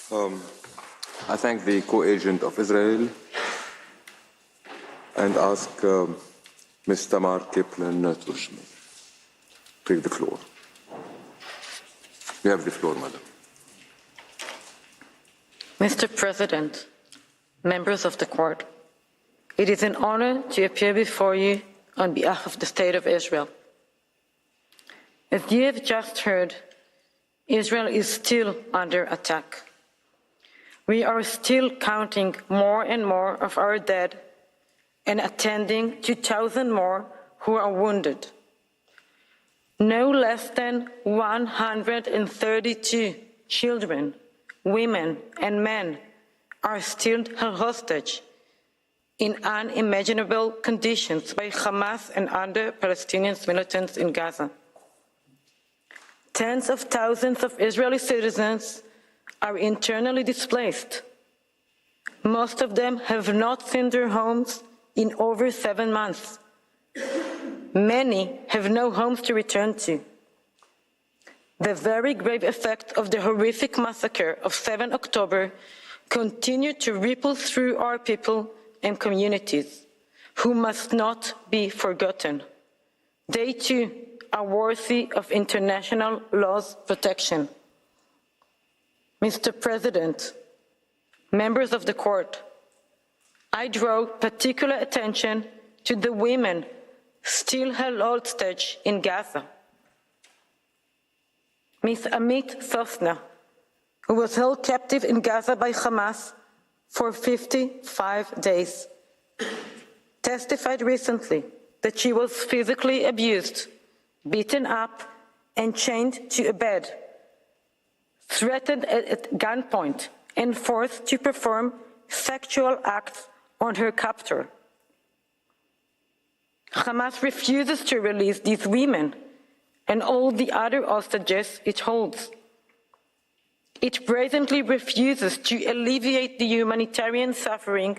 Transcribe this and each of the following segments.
I thank the co-agent of Israel and ask Ms. Tamar Kaplan Tourgeman. Take the floor. You have the floor, madam. Mr. President, members of the court, it is an honor to appear before you on behalf of the State of Israel. As you have just heard, Israel is still under attack. We are still counting more and more of our dead and attending 2,000 more who are wounded. No less than 132 children, women, and men are still held hostage in unimaginable conditions by Hamas and other Palestinian militants in Gaza. Tens of thousands of Israeli citizens are internally displaced. Most of them have not seen their homes in over 7 months. Many have no homes to return to. The very grave effect of the horrific massacre of 7 October continue to ripple through our people and communities, who must not be forgotten. They too are worthy of international law's protection. Mr. President, members of the court, I draw particular attention to the women still held hostage in Gaza. Ms. Amit Sosna, who was held captive in Gaza by Hamas for 55 days, testified recently that she was physically abused, beaten up, and chained to a bed, threatened at gunpoint, and forced to perform sexual acts on her captor. Hamas refuses to release these women and all the other hostages it holds. It brazenly refuses to alleviate the humanitarian suffering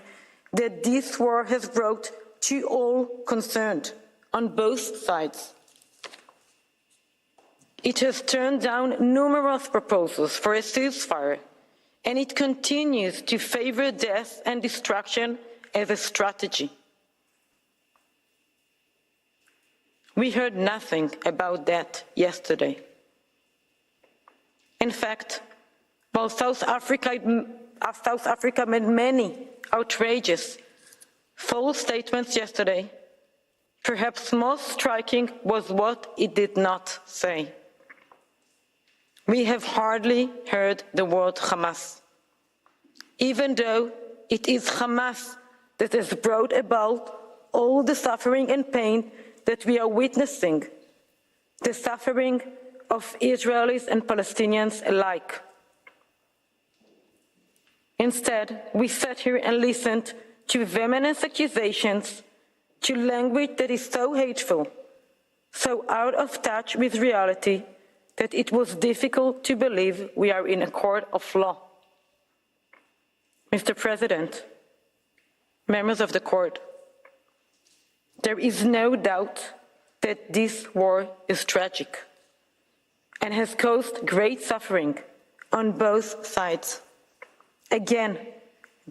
that this war has brought to all concerned on both sides. It has turned down numerous proposals for a ceasefire, and it continues to favor death and destruction as a strategy. We heard nothing about that yesterday. In fact, while South Africa made many outrageous, false statements yesterday, perhaps most striking was what it did not say. We have hardly heard the word Hamas, even though it is Hamas that has brought about all the suffering and pain that we are witnessing, the suffering of Israelis and Palestinians alike. Instead, we sat here and listened to venomous accusations, to language that is so hateful, so out of touch with reality, that it was difficult to believe we are in a court of law. Mr. President, members of the court, there is no doubt that this war is tragic and has caused great suffering on both sides. Again,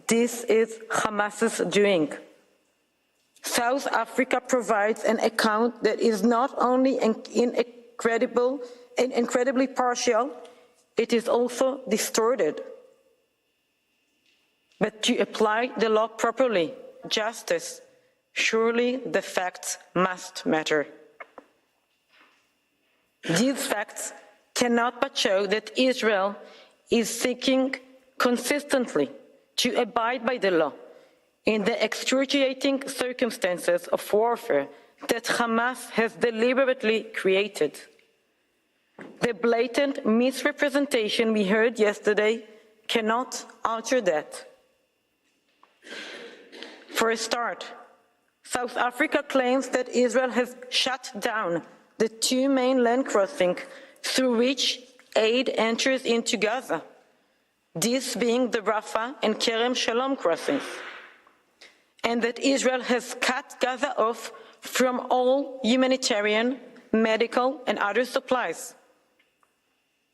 this is Hamas's doing. South Africa provides an account that is not only incredibly partial, it is also distorted. But to apply the law properly, justice, surely the facts must matter. These facts cannot but show that Israel is seeking consistently to abide by the law in the excruciating circumstances of warfare that Hamas has deliberately created. The blatant misrepresentation we heard yesterday cannot alter that. For a start, South Africa claims that Israel has shut down the 2 main land crossings through which aid enters into Gaza, this being the Rafah and Kerem Shalom crossings, and that Israel has cut Gaza off from all humanitarian, medical, and other supplies.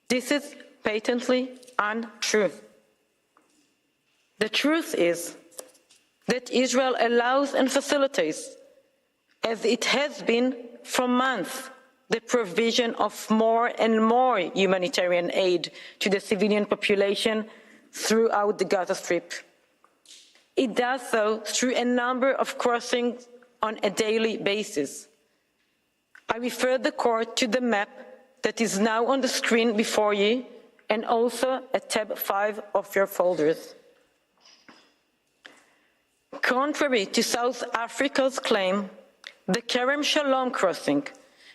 This is patently untrue. The truth is that Israel allows and facilitates, as it has been for months, the provision of more and more humanitarian aid to the civilian population throughout the Gaza Strip. It does so through a number of crossings on a daily basis. I refer the court to the map that is now on the screen before you and also at tab 5 of your folders. Contrary to South Africa's claim, the Kerem Shalom crossing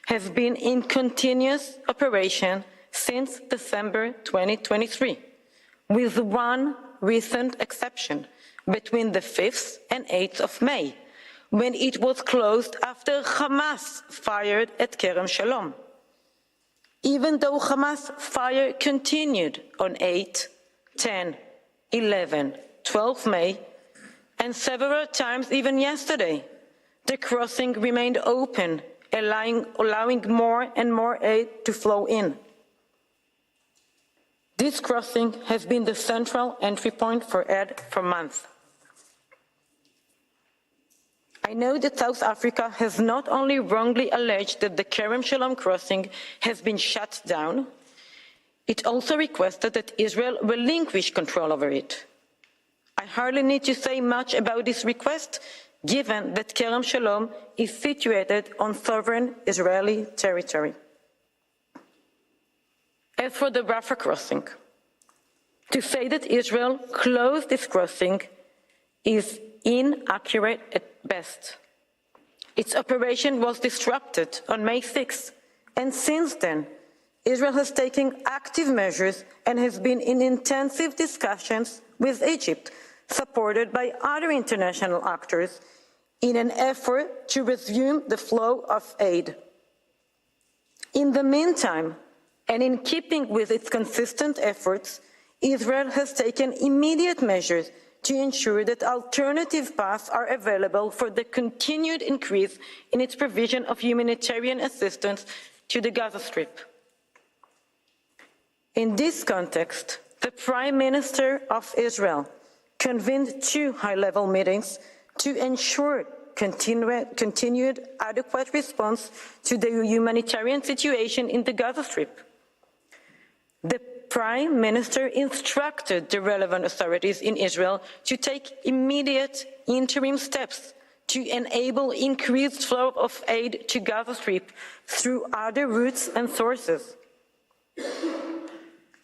has been in continuous operation since December 2023, with one recent exception between the 5th and 8th of May, when it was closed after Hamas fired at Kerem Shalom. Even though Hamas fire continued on 8, 10, 11, 12 May, and several times even yesterday, the crossing remained open, allowing more and more aid to flow in. This crossing has been the central entry point for aid for months. I know that South Africa has not only wrongly alleged that the Kerem Shalom crossing has been shut down, it also requested that Israel relinquish control over it. I hardly need to say much about this request, given that Kerem Shalom is situated on sovereign Israeli territory. As for the Rafah crossing, to say that Israel closed this crossing is inaccurate at best. Its operation was disrupted on May 6, and since then, Israel has taken active measures and has been in intensive discussions with Egypt, supported by other international actors, in an effort to resume the flow of aid. In the meantime, and in keeping with its consistent efforts, Israel has taken immediate measures to ensure that alternative paths are available for the continued increase in its provision of humanitarian assistance to the Gaza Strip. In this context, the Prime Minister of Israel convened 2 high-level meetings to ensure continued adequate response to the humanitarian situation in the Gaza Strip. The Prime Minister instructed the relevant authorities in Israel to take immediate interim steps to enable increased flow of aid to Gaza Strip through other routes and sources.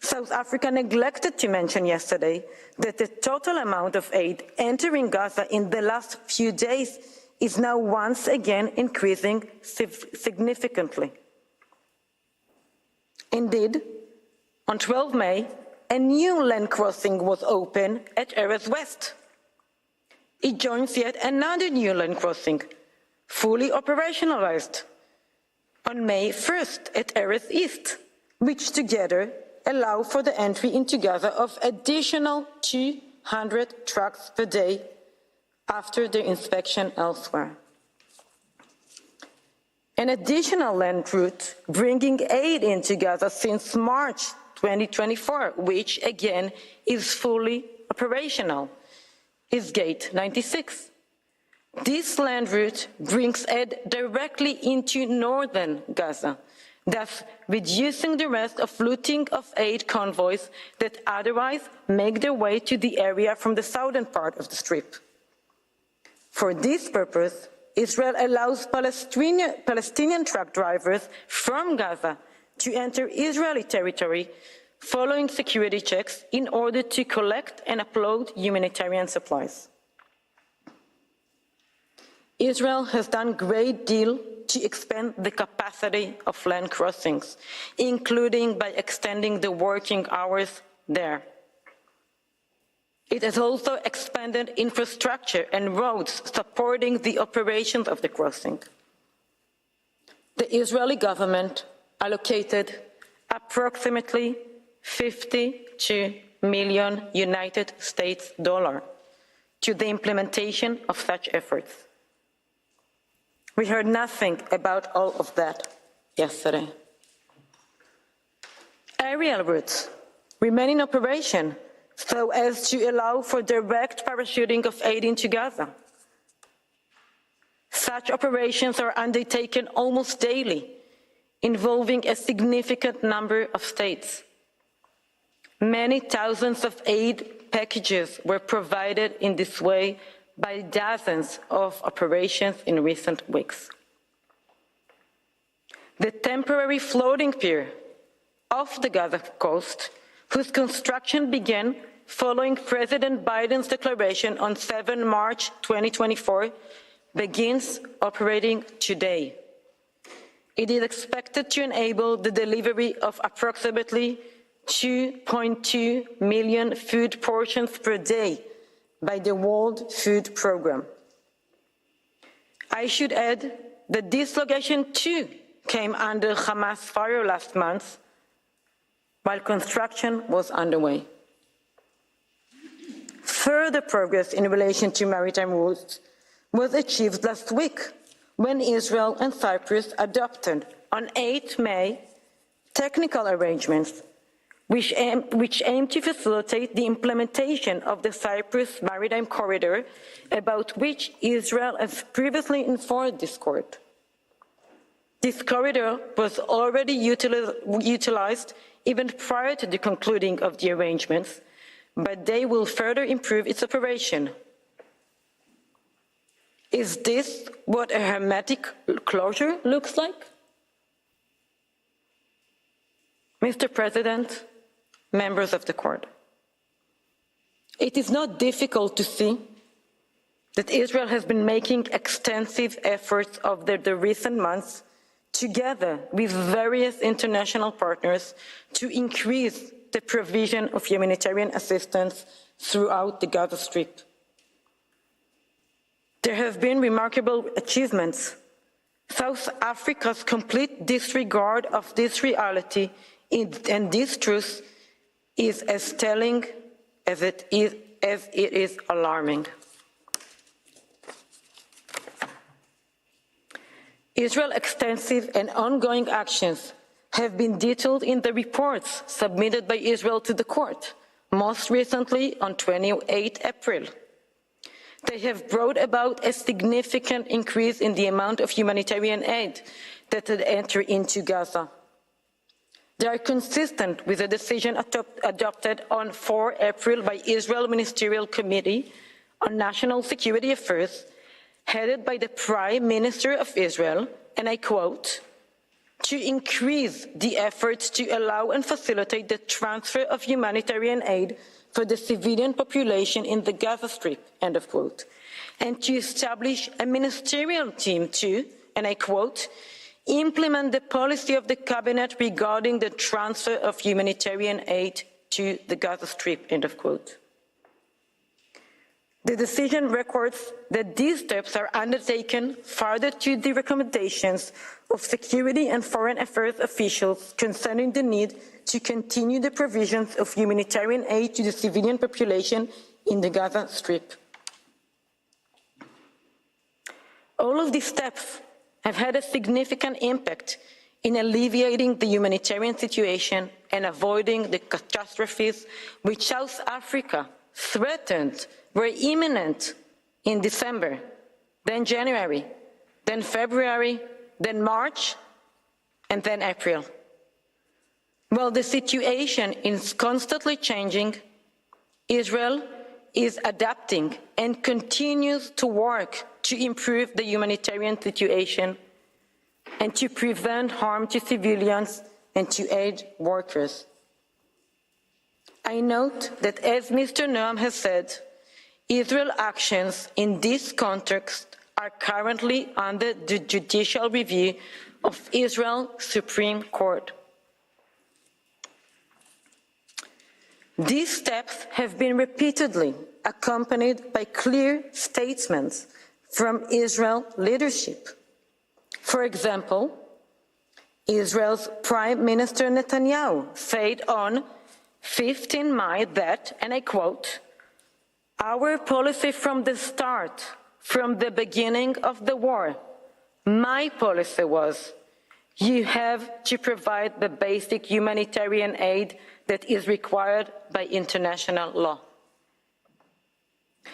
South Africa neglected to mention yesterday that the total amount of aid entering Gaza in the last few days is now once again increasing significantly. Indeed, on 12 May, a new land crossing was opened at Erez West. It joins yet another new land crossing, fully operationalized, on May 1st at Erez East, which together allow for the entry into Gaza of additional 200 trucks per day after their inspection elsewhere. An additional land route bringing aid into Gaza since March 2024, which again is fully operational, is Gate 96. This land route brings aid directly into northern Gaza, thus reducing the risk of looting of aid convoys that otherwise make their way to the area from the southern part of the Strip. For this purpose, Israel allows Palestinian truck drivers from Gaza to enter Israeli territory following security checks in order to collect and upload humanitarian supplies. Israel has done a great deal to expand the capacity of land crossings, including by extending the working hours there. It has also expanded infrastructure and roads supporting the operations of the crossing. The Israeli government allocated approximately 52 million United States dollars to the implementation of such efforts. We heard nothing about all of that yesterday. Aerial routes remain in operation so as to allow for direct parachuting of aid into Gaza. Such operations are undertaken almost daily, involving a significant number of states. Many thousands of aid packages were provided in this way by dozens of operations in recent weeks. The temporary floating pier off the Gaza coast, whose construction began following President Biden's declaration on 7 March 2024, begins operating today. It is expected to enable the delivery of approximately 2.2 million food portions per day by the World Food Programme. I should add that this location too came under Hamas fire last month while construction was underway. Further progress in relation to maritime routes was achieved last week when Israel and Cyprus adopted on 8 May technical arrangements which aim to facilitate the implementation of the Cyprus Maritime Corridor, about which Israel has previously informed this court. This corridor was already utilized even prior to the concluding of the arrangements, but they will further improve its operation. Is this what a hermetic closure looks like? Mr. President, members of the court, it is not difficult to see that Israel has been making extensive efforts over the recent months, together with various international partners, to increase the provision of humanitarian assistance throughout the Gaza Strip. There have been remarkable achievements. South Africa's complete disregard of this reality and this truth is as telling as it is alarming. Israel's extensive and ongoing actions have been detailed in the reports submitted by Israel to the court, most recently on 28 April. They have brought about a significant increase in the amount of humanitarian aid that had entered into Gaza. They are consistent with the decision adopted on 4 April by Israel Ministerial Committee on National Security Affairs, headed by the Prime Minister of Israel, and I quote, to increase the efforts to allow and facilitate the transfer of humanitarian aid for the civilian population in the Gaza Strip, end of quote, and to establish a ministerial team to, and I quote, implement the policy of the cabinet regarding the transfer of humanitarian aid to the Gaza Strip, end of quote. The decision records that these steps are undertaken further to the recommendations of security and foreign affairs officials concerning the need to continue the provisions of humanitarian aid to the civilian population in the Gaza Strip. All of these steps have had a significant impact in alleviating the humanitarian situation and avoiding the catastrophes which South Africa threatened were imminent in December, then January, then February, then March, and then April. While the situation is constantly changing, Israel is adapting and continues to work to improve the humanitarian situation and to prevent harm to civilians and to aid workers. I note that, as Mr. Noam has said, Israel's actions in this context are currently under the judicial review of Israel's Supreme Court. These steps have been repeatedly accompanied by clear statements from Israel leadership. For example, Israel's Prime Minister Netanyahu said on 15 May that, and I quote, "Our policy from the start, from the beginning of the war, my policy was, you have to provide the basic humanitarian aid that is required by international law.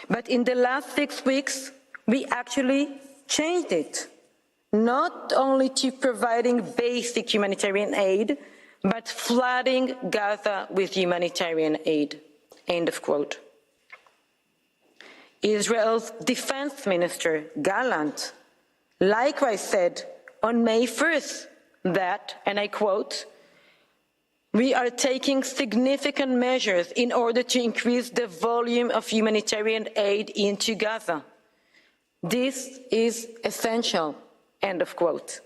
But in the last 6 weeks, we actually changed it, not only to providing basic humanitarian aid, but flooding Gaza with humanitarian aid, end of quote. Israel's defense minister, Gallant, likewise said on May 1st that, and I quote, "We are taking significant measures in order to increase the volume of humanitarian aid into Gaza. This is essential," end of quote.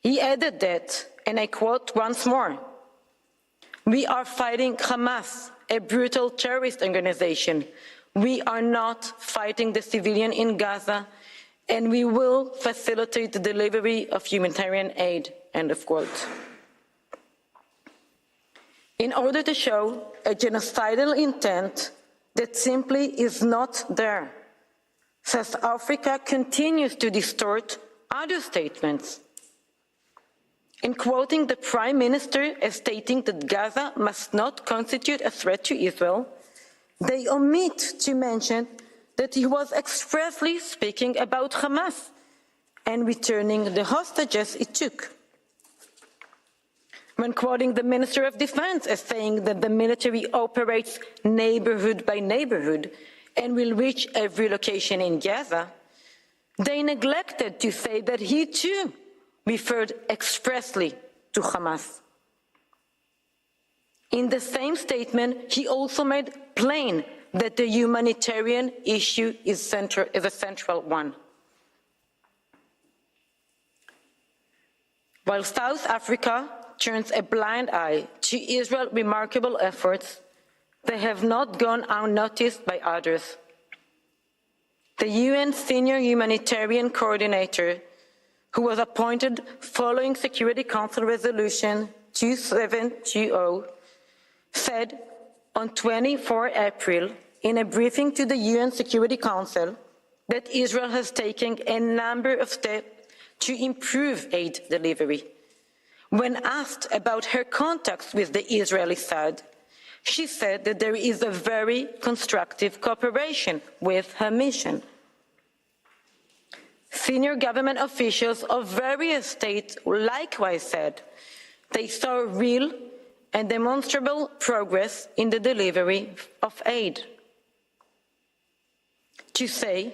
He added that, and I quote once more, "We are fighting Hamas, a brutal terrorist organization. We are not fighting the civilian in Gaza, and we will facilitate the delivery of humanitarian aid," end of quote. In order to show a genocidal intent that simply is not there, South Africa continues to distort other statements. In quoting the Prime Minister as stating that Gaza must not constitute a threat to Israel, they omit to mention that he was expressly speaking about Hamas and returning the hostages it took. When quoting the Minister of Defense as saying that the military operates neighborhood by neighborhood and will reach every location in Gaza, they neglected to say that he too referred expressly to Hamas. In the same statement, he also made plain that the humanitarian issue is a central one. While South Africa turns a blind eye to Israel's remarkable efforts, they have not gone unnoticed by others. The UN Senior Humanitarian Coordinator, who was appointed following Security Council Resolution 2720, said on 24 April in a briefing to the UN Security Council that Israel has taken a number of steps to improve aid delivery. When asked about her contacts with the Israeli side, she said that there is a very constructive cooperation with her mission. Senior government officials of various states likewise said they saw real and demonstrable progress in the delivery of aid. To say,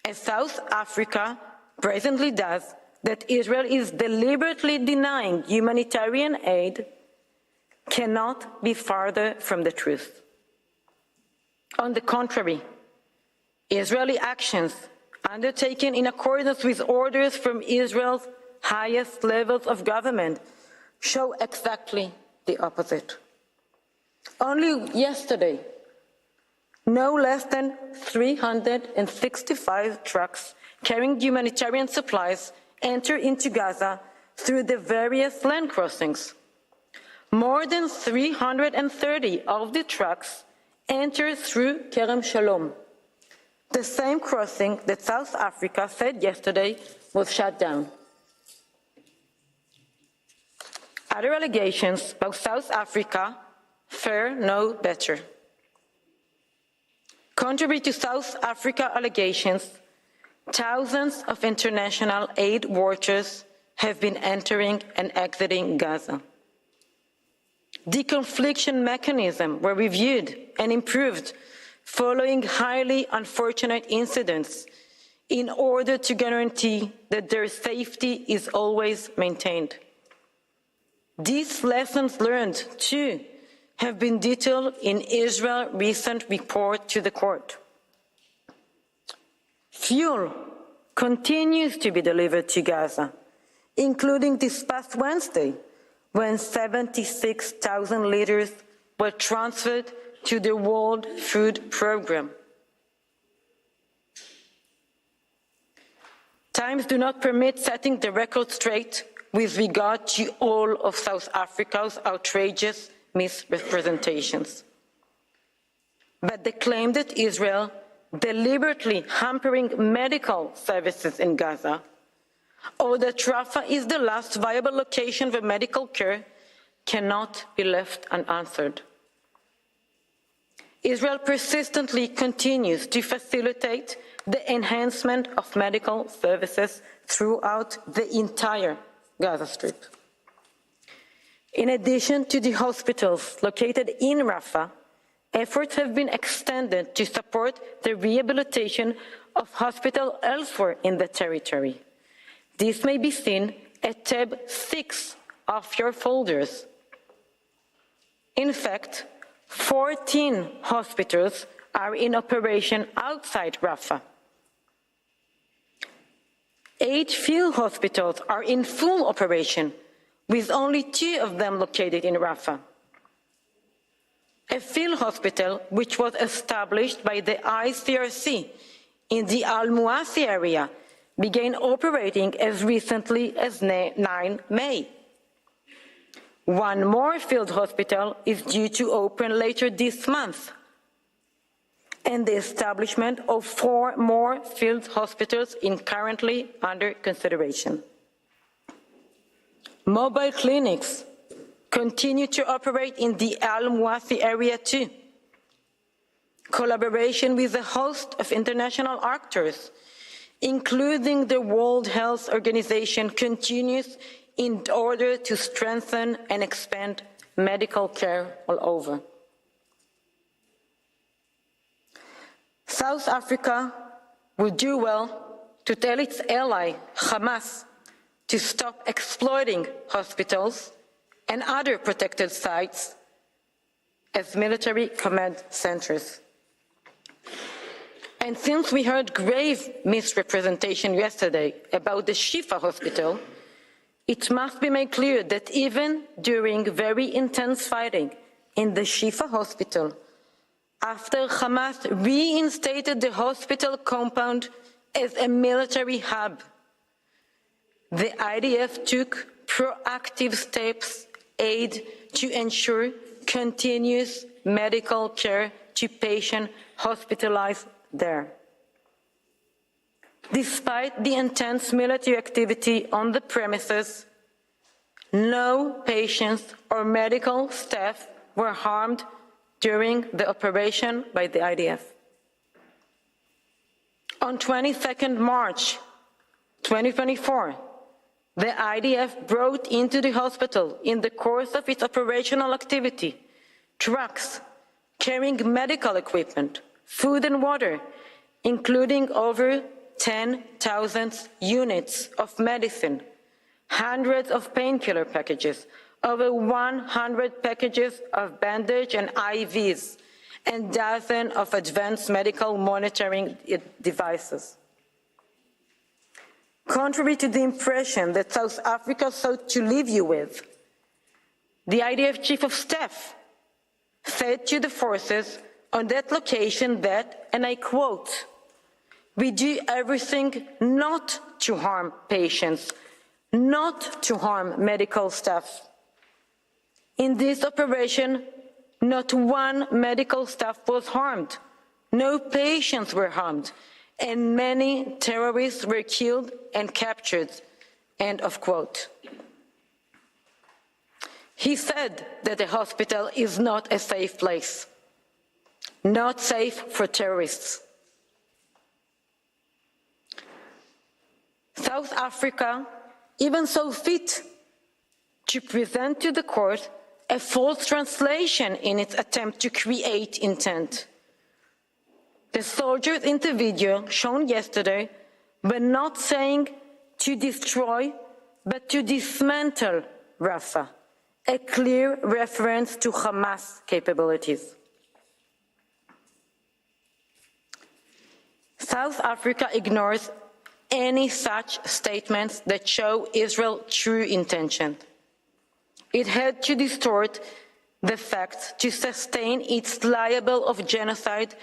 as South Africa presently does, that Israel is deliberately denying humanitarian aid cannot be farther from the truth. On the contrary, Israeli actions undertaken in accordance with orders from Israel's highest levels of government show exactly the opposite. Only yesterday, no less than 365 trucks carrying humanitarian supplies entered into Gaza through the various land crossings. More than 330 of the trucks entered through Kerem Shalom, the same crossing that South Africa said yesterday was shut down. Other allegations about South Africa fare no better. Contrary to South Africa allegations, thousands of international aid workers have been entering and exiting Gaza. Deconfliction mechanisms were reviewed and improved following highly unfortunate incidents in order to guarantee that their safety is always maintained. These lessons learned, too, have been detailed in Israel's recent report to the court. Fuel continues to be delivered to Gaza, including this past Wednesday, when 76,000 liters were transferred to the World Food Programme. Times do not permit setting the record straight with regard to all of South Africa's outrageous misrepresentations. But the claim that Israel deliberately hampering medical services in Gaza, or that Rafah is the last viable location for medical care, cannot be left unanswered. Israel persistently continues to facilitate the enhancement of medical services throughout the entire Gaza Strip. In addition to the hospitals located in Rafah, efforts have been extended to support the rehabilitation of hospitals elsewhere in the territory. This may be seen at tab 6 of your folders. In fact, 14 hospitals are in operation outside Rafah. 8 field hospitals are in full operation, with only 2 of them located in Rafah. A field hospital, which was established by the ICRC in the Al-Muasi area, began operating as recently as 9 May. 1 more field hospital is due to open later this month, and the establishment of 4 more field hospitals is currently under consideration. Mobile clinics continue to operate in the Al-Muasi area too. Collaboration with a host of international actors, including the World Health Organization, continues in order to strengthen and expand medical care all over. South Africa would do well to tell its ally, Hamas, to stop exploiting hospitals and other protected sites as military command centers. And since we heard grave misrepresentation yesterday about the Shifa hospital, it must be made clear that even during very intense fighting in the Shifa hospital, after Hamas reinstated the hospital compound as a military hub, the IDF took proactive steps aid to ensure continuous medical care to patients hospitalized there. Despite the intense military activity on the premises, no patients or medical staff were harmed during the operation by the IDF. On 22nd March 2024, the IDF brought into the hospital in the course of its operational activity trucks carrying medical equipment, food and water, including over 10,000 units of medicine, hundreds of painkiller packages, over 100 packages of bandage and IVs, and dozens of advanced medical monitoring devices. Contrary to the impression that South Africa sought to leave you with, the IDF Chief of Staff said to the forces on that location that, and I quote, "We do everything not to harm patients, not to harm medical staff. In this operation, not one medical staff was harmed, no patients were harmed, and many terrorists were killed and captured," end of quote. He said that the hospital is not a safe place, not safe for terrorists. South Africa even saw fit to present to the court a false translation in its attempt to create intent. The soldiers in the video shown yesterday were not saying to destroy, but to dismantle Rafah, a clear reference to Hamas capabilities. South Africa ignores any such statements that show Israel's true intention. It had to distort the facts to sustain its label of genocide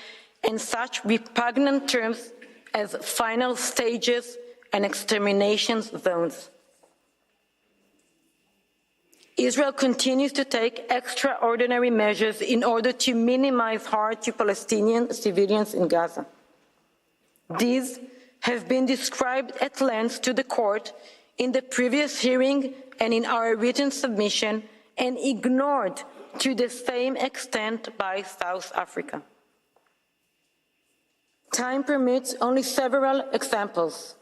in such repugnant terms as final stages and extermination zones. Israel continues to take extraordinary measures in order to minimize harm to Palestinian civilians in Gaza. These have been described at length to the court in the previous hearing and in our written submission, and ignored to the same extent by South Africa. Time permits only several examples,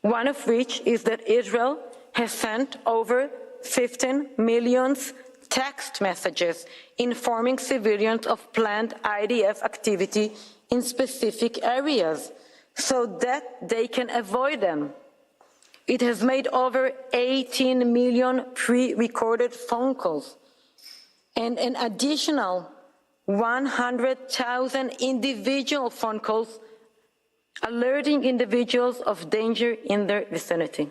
one of which is that Israel has sent over 15 million text messages informing civilians of planned IDF activity in specific areas so that they can avoid them. It has made over 18 million pre-recorded phone calls and an additional 100,000 individual phone calls alerting individuals of danger in their vicinity.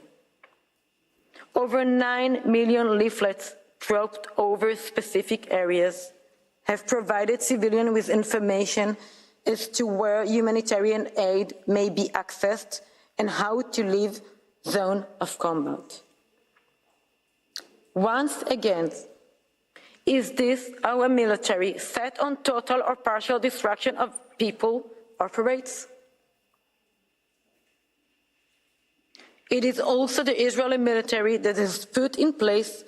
Over 9 million leaflets dropped over specific areas have provided civilians with information as to where humanitarian aid may be accessed and how to leave zone of combat. Once again, is this our military set on total or partial destruction of people operates? It is also the Israeli military that has put in place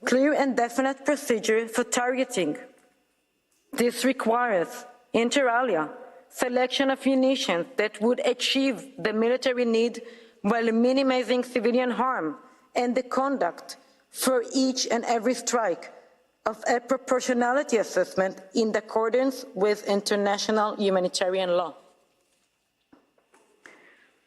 clear and definite procedure for targeting. This requires, inter alia, selection of munitions that would achieve the military need while minimizing civilian harm, and the conduct for each and every strike of a proportionality assessment in accordance with international humanitarian law.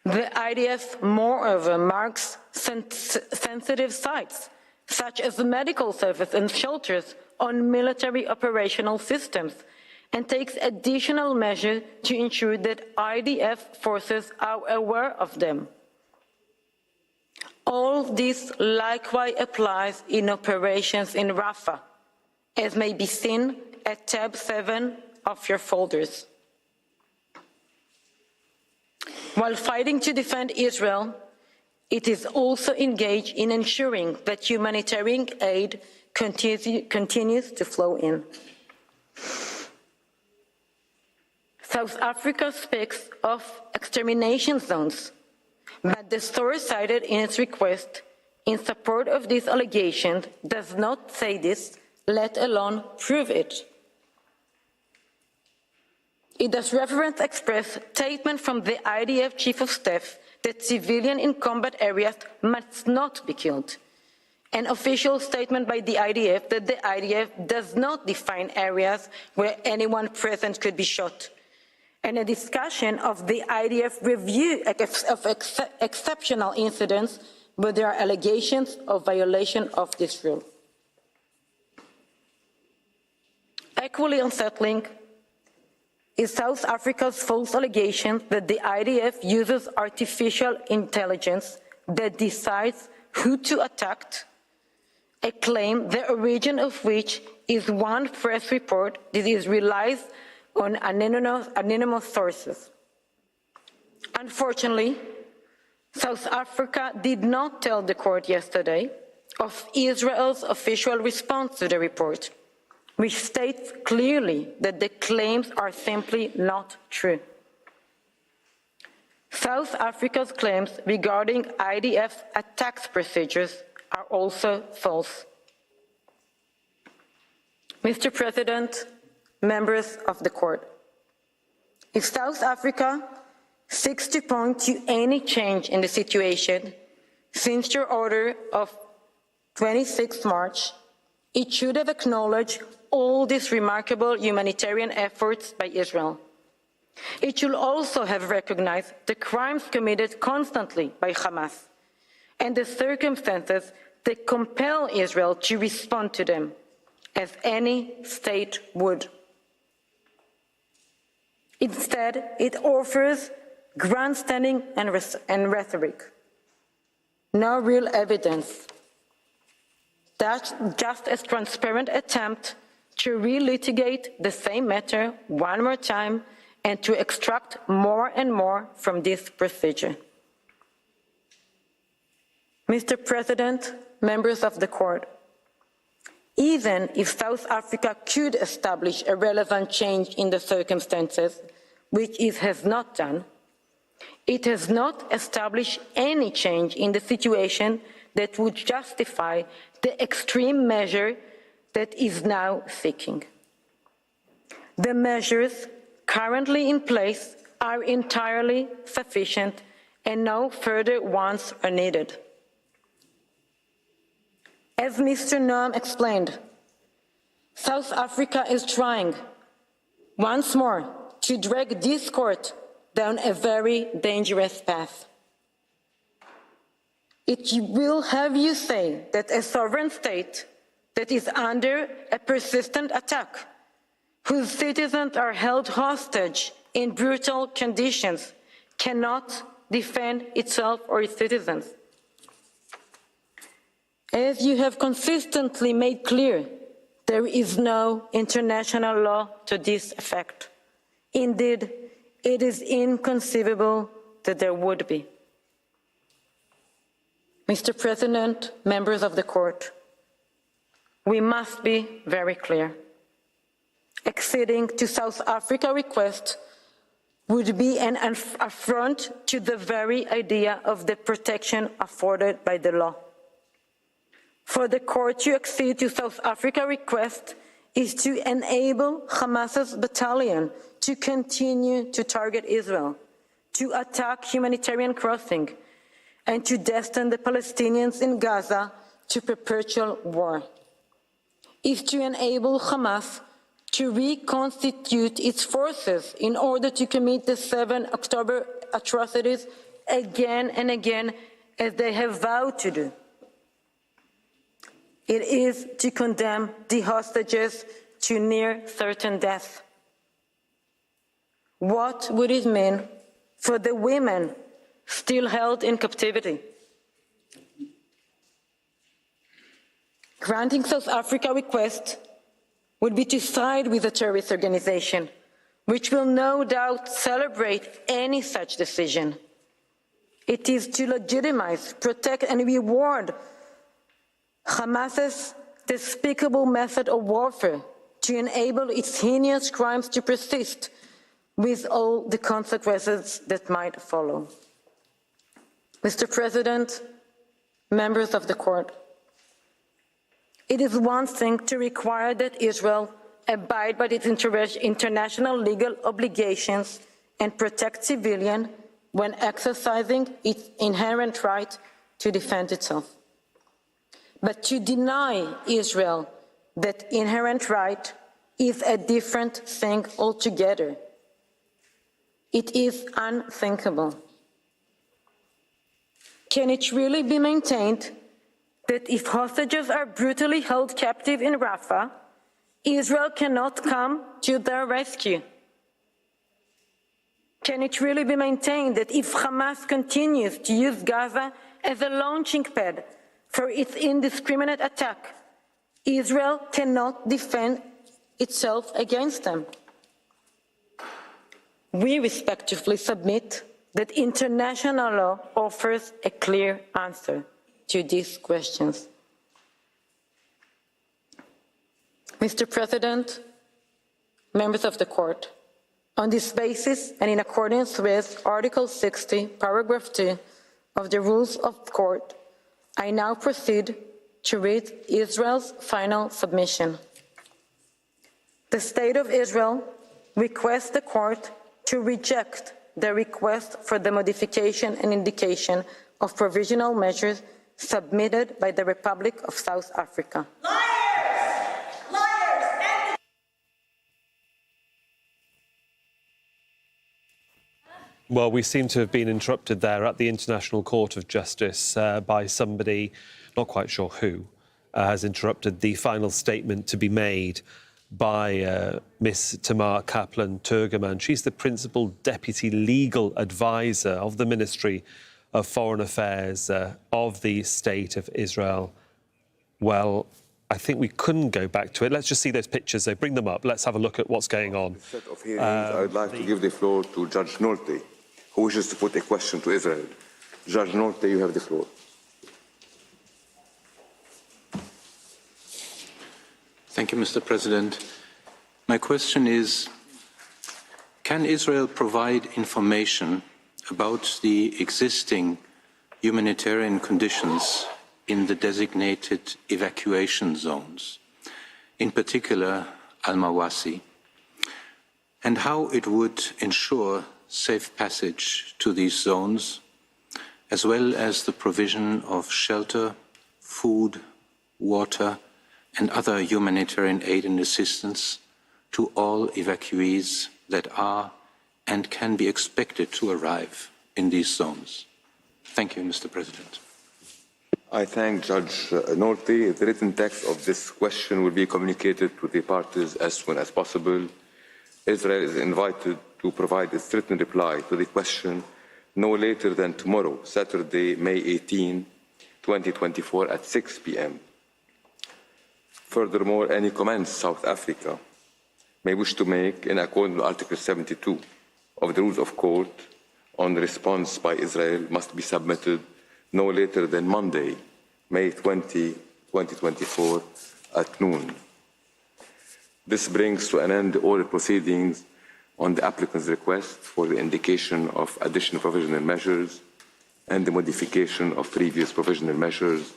The IDF, moreover, marks sensitive sites, such as the medical service and shelters, on military operational systems, and takes additional measures to ensure that IDF forces are aware of them. All this likewise applies in operations in Rafah, as may be seen at tab 7 of your folders. While fighting to defend Israel, it is also engaged in ensuring that humanitarian aid continues to flow in. South Africa speaks of extermination zones, but the source cited in its request in support of these allegations does not say this, let alone prove it. It does reference express statement from the IDF Chief of Staff that civilians in combat areas must not be killed. An official statement by the IDF that the IDF does not define areas where anyone present could be shot. And a discussion of the IDF review of exceptional incidents where there are allegations of violation of this rule. Equally unsettling is South Africa's false allegation that the IDF uses artificial intelligence that decides who to attack, a claim the origin of which is one press report that relies on anonymous sources. Unfortunately, South Africa did not tell the court yesterday of Israel's official response to the report, which states clearly that the claims are simply not true. South Africa's claims regarding IDF attacks procedures are also false. Mr. President, members of the court, if South Africa seeks to point to any change in the situation since your order of 26 March, it should have acknowledged all these remarkable humanitarian efforts by Israel. It should also have recognized the crimes committed constantly by Hamas and the circumstances that compel Israel to respond to them, as any state would. Instead, it offers grandstanding and rhetoric. No real evidence. That's just a transparent attempt to relitigate the same matter one more time and to extract more and more from this procedure. Mr. President, members of the court, even if South Africa could establish a relevant change in the circumstances, which it has not done, it has not established any change in the situation that would justify the extreme measure that is now seeking. The measures currently in place are entirely sufficient and no further ones are needed. As Mr. Noam explained, South Africa is trying once more to drag this court down a very dangerous path. It will have you say that a sovereign state that is under a persistent attack, whose citizens are held hostage in brutal conditions, cannot defend itself or its citizens. As you have consistently made clear, there is no international law to this effect. Indeed, it is inconceivable that there would be. Mr. President, members of the court, we must be very clear. Acceding to South Africa's request would be an affront to the very idea of the protection afforded by the law. For the court to accede to South Africa's request is to enable Hamas's battalion to continue to target Israel, to attack humanitarian crossing, and to destine the Palestinians in Gaza to perpetual war. Is to enable Hamas to reconstitute its forces in order to commit the 7 October atrocities again and again, as they have vowed to do. It is to condemn the hostages to near certain death. What would it mean for the women still held in captivity? Granting South Africa's request would be to side with a terrorist organization, which will no doubt celebrate any such decision. It is to legitimize, protect, and reward Hamas's despicable method of warfare, to enable its heinous crimes to persist, with all the consequences that might follow. Mr. President, members of the court, it is one thing to require that Israel abide by its international legal obligations and protect civilians when exercising its inherent right to defend itself. But to deny Israel that inherent right is a different thing altogether. It is unthinkable. Can it really be maintained that if hostages are brutally held captive in Rafah, Israel cannot come to their rescue? Can it really be maintained that if Hamas continues to use Gaza as a launching pad for its indiscriminate attack, Israel cannot defend itself against them? We respectfully submit that international law offers a clear answer to these questions. Mr. President, members of the court, on this basis and in accordance with Article 60, Paragraph 2 of the Rules of Court, I now proceed to read Israel's final submission. The State of Israel requests the court to reject the request for the modification and indication of provisional measures submitted by the Republic of South Africa. Well, we seem to have been interrupted there at the International Court of Justice by somebody, not quite sure who, has interrupted the final statement to be made by Miss Tamar Kaplan-Tourgeman. She's the Principal Deputy Legal Advisor of the Ministry of Foreign Affairs of the State of Israel. Well, I think we couldn't go back to it. Let's just see those pictures. So bring them up. Let's have a look at what's going on. Set of hearings, I'd like to give the floor to Judge Nolte, who wishes to put a question to Israel. Judge Nolte, you have the floor. Thank you, Mr. President. My question is, can Israel provide information about the existing humanitarian conditions in the designated evacuation zones, in particular Al-Mawasi, and how it would ensure safe passage to these zones, as well as the provision of shelter, food, water, and other humanitarian aid and assistance to all evacuees that are and can be expected to arrive in these zones. Thank you, Mr. President. I thank Judge Nolte. The written text of this question will be communicated to the parties as soon as possible. Israel is invited to provide its written reply to the question no later than tomorrow, Saturday, May 18, 2024 at 6 p.m. Furthermore, any comments South Africa may wish to make in accordance with Article 72 of the Rules of Court on response by Israel must be submitted no later than Monday, May 20, 2024 at noon. This brings to an end the oral proceedings on the applicant's request for the indication of additional provisional measures and the modification of previous provisional measures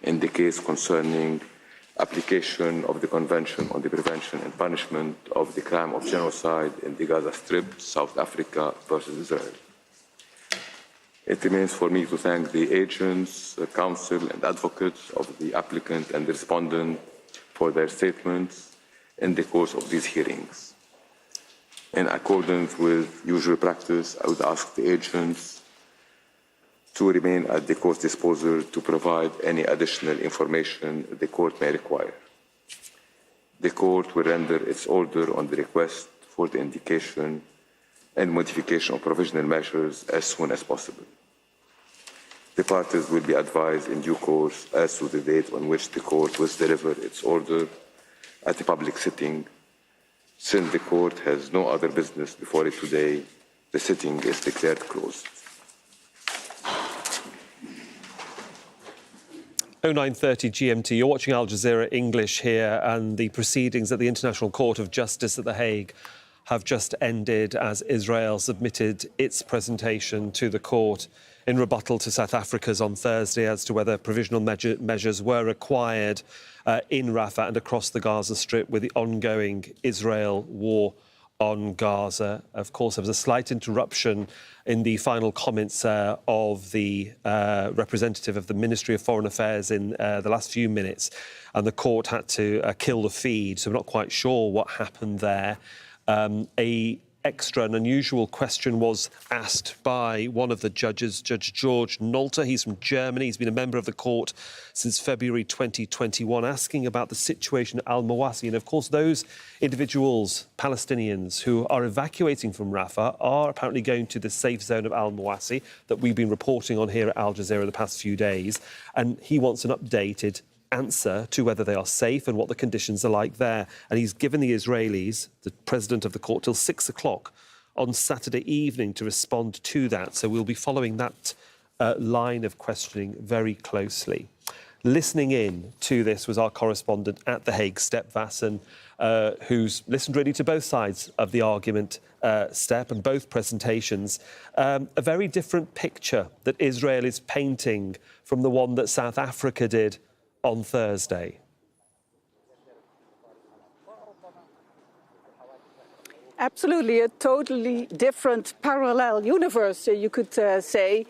in the case concerning application of the Convention on the Prevention and Punishment of the Crime of Genocide in the Gaza Strip, South Africa versus Israel. It remains for me to thank the agents, counsel and advocates of the applicant and the respondent for their statements in the course of these hearings. In accordance with usual practice, I would ask the agents to remain at the court's disposal to provide any additional information the court may require. The court will render its order on the request for the indication and modification of provisional measures as soon as possible. The parties will be advised in due course as to the date on which the court will deliver its order at a public sitting. Since the court has no other business before it today, the sitting is declared closed. 09:30 GMT. You're watching Al Jazeera English here, and the proceedings at the International Court of Justice at The Hague have just ended as Israel submitted its presentation to the court in rebuttal to South Africa's on Thursday as to whether provisional measures were required in Rafah and across the Gaza Strip with the ongoing Israel war on Gaza. Of course, there was a slight interruption in the final comments of the representative of the Ministry of Foreign Affairs in the last few minutes, and the court had to kill the feed, so we're not quite sure what happened there. A extra and unusual question was asked by one of the judges, Judge George Nolte. He's from Germany. He's been a member of the court since February 2021, asking about the situation at Al-Mawasi. And, of course, those individuals, Palestinians, who are evacuating from Rafah are apparently going to the safe zone of Al-Mawasi that we've been reporting on here at Al Jazeera the past few days. And he wants an updated answer to whether they are safe and what the conditions are like there. And he's given the Israelis, the president of the court, till 6 o'clock on Saturday evening to respond to that. So we'll be following that line of questioning very closely. Listening in to this was our correspondent at The Hague, Step Vassen, who's listened really to both sides of the argument, Step, and both presentations. A very different picture that Israel is painting from the one that South Africa did on Thursday. Absolutely, a totally different parallel universe, you could say.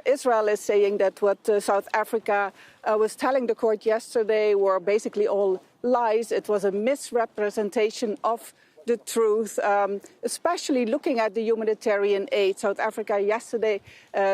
Israel is saying that what South Africa was telling the court yesterday were basically all lies. It was a misrepresentation of the truth, especially looking at the humanitarian aid. South Africa yesterday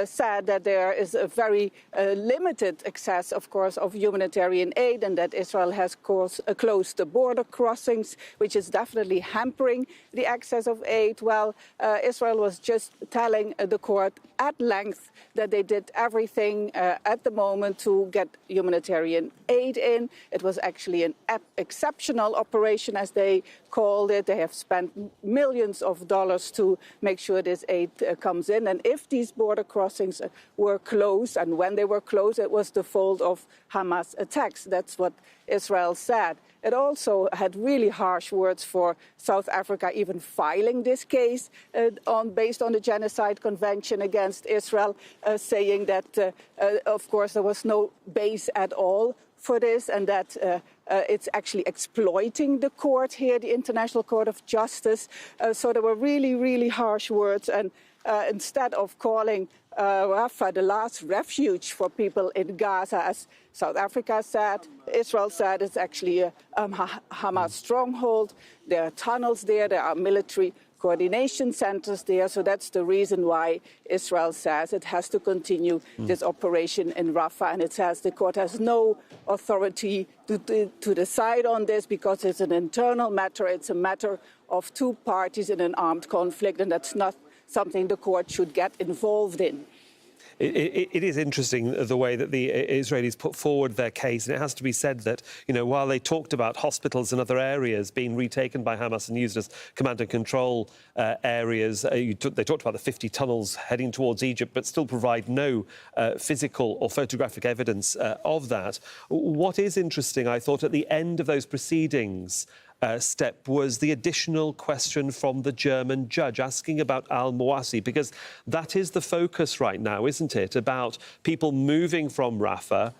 said that there is a very limited access, of course, of humanitarian aid, and that Israel has closed the border crossings, which is definitely hampering the access of aid. Well, Israel was just telling the court at length that they did everything at the moment to get humanitarian aid in. It was actually an exceptional operation, as they called it. They have spent millions of dollars to make sure this aid comes in. And if these border crossings were closed, and when they were closed, it was the fault of Hamas attacks. That's what Israel said. it also had really harsh words for South Africa even filing this case based on the Genocide Convention against Israel, saying that, of course, there was no base at all for this, and that it's actually exploiting the court here, the International Court of Justice. So there were really, really harsh words. And instead of calling Rafah the last refuge for people in Gaza, as South Africa said, Israel said it's actually a Hamas stronghold. There are tunnels there, there are military coordination centers there. So that's the reason why Israel says it has to continue this operation in Rafah. And it says the court has no authority to decide on this because it's an internal matter. It's a matter of two parties in an armed conflict, and that's not something the court should get involved in. It is interesting the way that the Israelis put forward their case, and it has to be said that, you know, while they talked about hospitals and other areas being retaken by Hamas and used as command and control areas, they talked about the 50 tunnels heading towards Egypt, but still provide no physical or photographic evidence of that. What is interesting, I thought, at the end of those proceedings, step was the additional question from the German judge asking about al-Mawasi, because that is the focus right now, isn't it? About people moving from Rafah,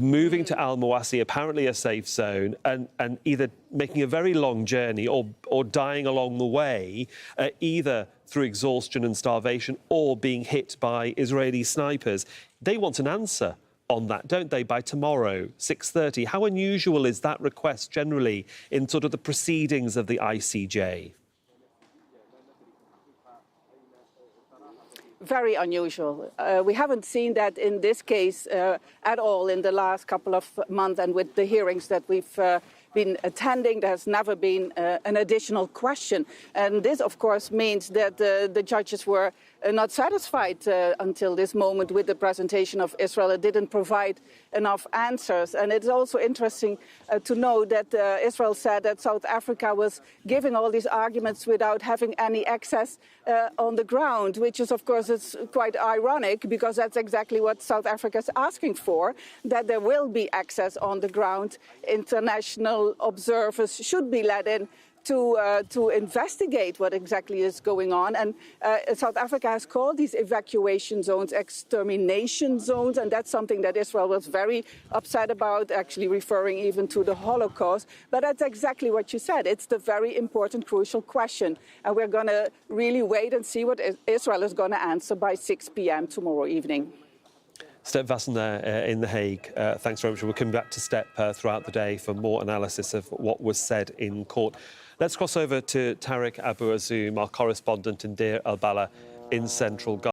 moving to al-Mawasi, apparently a safe zone, and either making a very long journey or dying along the way, either through exhaustion and starvation or being hit by Israeli snipers. They want an answer on that, don't they, by tomorrow, 6:30. How unusual is that request generally in sort of the proceedings of the ICJ? Very unusual. We haven't seen that in this case at all in the last couple of months, and with the hearings that we've been attending, there has never been an additional question. And this, of course, means that the judges were not satisfied until this moment with the presentation of Israel. It didn't provide enough answers. And it's also interesting to know that Israel said that South Africa was giving all these arguments without having any access on the ground, which is, of course, it's quite ironic, because that's exactly what South Africa is asking for, that there will be access on the ground. International observers should be let in to investigate what exactly is going on. And South Africa has called these evacuation zones extermination zones, and that's something that Israel was very upset about, actually referring even to the Holocaust. But that's exactly what you said. It's the very important, crucial question. And we're going to really wait and see what Israel is going to answer by 6 p.m. tomorrow evening. Step Vassen there in The Hague. Thanks very much. We'll come back to Step throughout the day for more analysis of what was said in court. Let's cross over to Tariq Abu Azoum, our correspondent in Deir el-Balah in central Gaza.